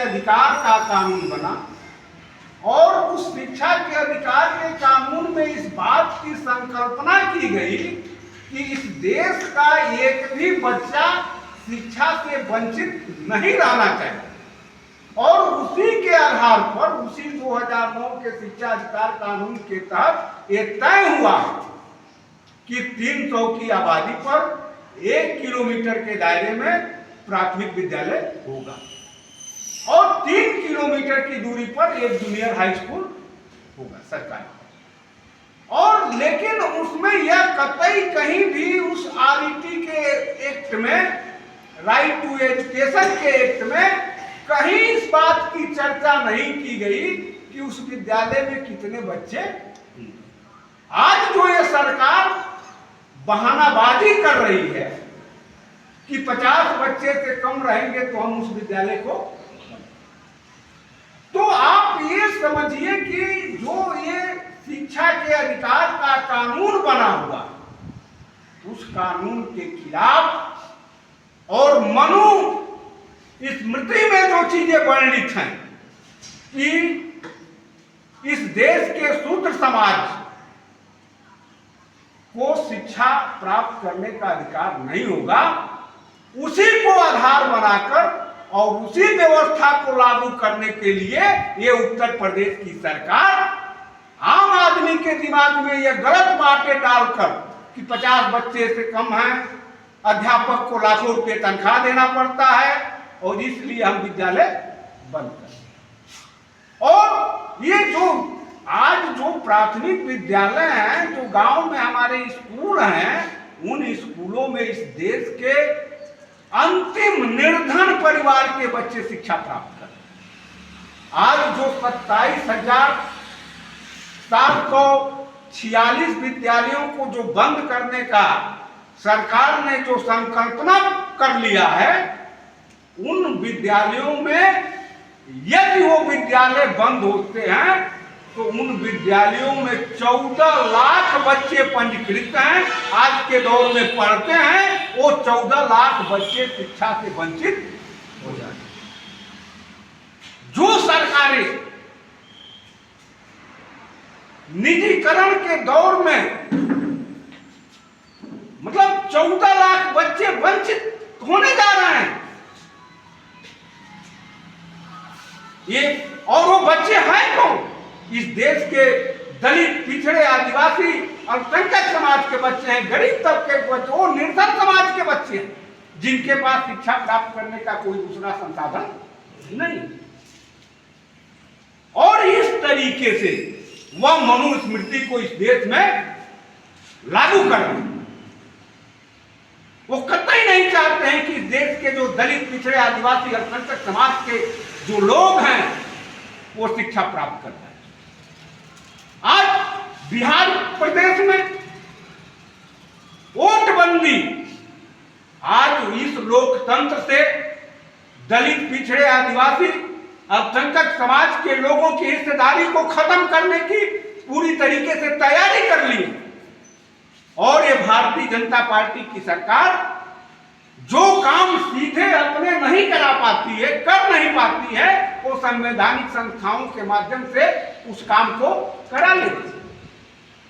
अधिकार का कानून बना और उस शिक्षा के अधिकार के कानून में इस बात की संकल्पना की गई कि इस देश का एक भी बच्चा शिक्षा से वंचित नहीं रहना चाहिए। और उसी के आधार पर उसी 2009 के शिक्षा अधिकार कानून के तहत ये तय हुआ कि 300 की आबादी पर 1 किलोमीटर के दायरे में प्राथमिक विद्यालय होगा और 3 किलोमीटर की दूरी पर एक जूनियर हाई स्कूल होगा सरकारी। और लेकिन उसमें यह कतई कहीं भी उस आरईटी के एक्ट में, राइट टू एजुकेशन के एक्ट में कहीं इस बात की चर्चा नहीं की गई कि उस विद्यालय में कितने बच्चे। आज जो ये सरकार बहानाबाजी कर रही है कि 50 बच्चे से कम रहेंगे तो हम उस विद्यालय को, तो आप ये समझिए कि जो ये शिक्षा के अधिकार का कानून बना हुआ, उस कानून के खिलाफ और मनु स्मृति में जो चीजें वर्णित हैं कि इस देश के शूद्र समाज को शिक्षा प्राप्त करने का अधिकार नहीं होगा, उसी को आधार बनाकर और उसी व्यवस्था को लागू करने के लिए ये उत्तर प्रदेश की सरकार आम आदमी के दिमाग में यह गलत बातें डालकर कि 50 बच्चे से कम हैं, अध्यापक को लाखों रुपये तनख्वाह देना पड़ता है और इसलिए हम विद्यालय बंद करें। और ये जो आज जो प्राथमिक विद्यालय हैं, जो गांव में हमारे स्कूल हैं, उन स्कूलों में इस देश के अंतिम निर्धन परिवार के बच्चे शिक्षा प्राप्त करें। आज जो 27,746 विद्यालयों को जो बंद करने का सरकार ने जो संकल्पना कर लिया है, उन विद्यालयों में यदि वो विद्यालय बंद होते हैं तो उन विद्यालयों में 14 लाख बच्चे पंजीकृत हैं, आज के दौर में पढ़ते हैं, वो 14 लाख बच्चे शिक्षा से वंचित हो जाते हैं। जो सरकारें निजीकरण के दौर में मतलब 14 लाख बच्चे वंचित होने जा रहे हैं, ये और वो बच्चे हैं कौन? इस देश के दलित, पिछड़े, आदिवासी, अल्पसंख्यक समाज के बच्चे हैं, गरीब तबके के बच्चे, वो निर्धन समाज के बच्चे हैं, जिनके पास शिक्षा प्राप्त करने का कोई दूसरा संसाधन नहीं। और इस तरीके से वह मनुस्मृति को इस देश में लागू करना, वो कतई नहीं चाहते हैं कि इस देश के जो दलित, पिछड़े, आदिवासी, अल्पसंख्यक समाज के जो लोग हैं वो शिक्षा प्राप्त करते हैं। आज बिहार प्रदेश में वोटबंदी आज इस लोकतंत्र से दलित, पिछड़े, आदिवासी, अल्पसंख्यक समाज के लोगों की हिस्सेदारी को खत्म करने की पूरी तरीके से तैयारी कर ली। और ये भारतीय जनता पार्टी की सरकार जो काम सीधे अपने नहीं करा पाती है, कर नहीं पाती है, वो संवैधानिक संस्थाओं के माध्यम से उस काम को करा लेती है।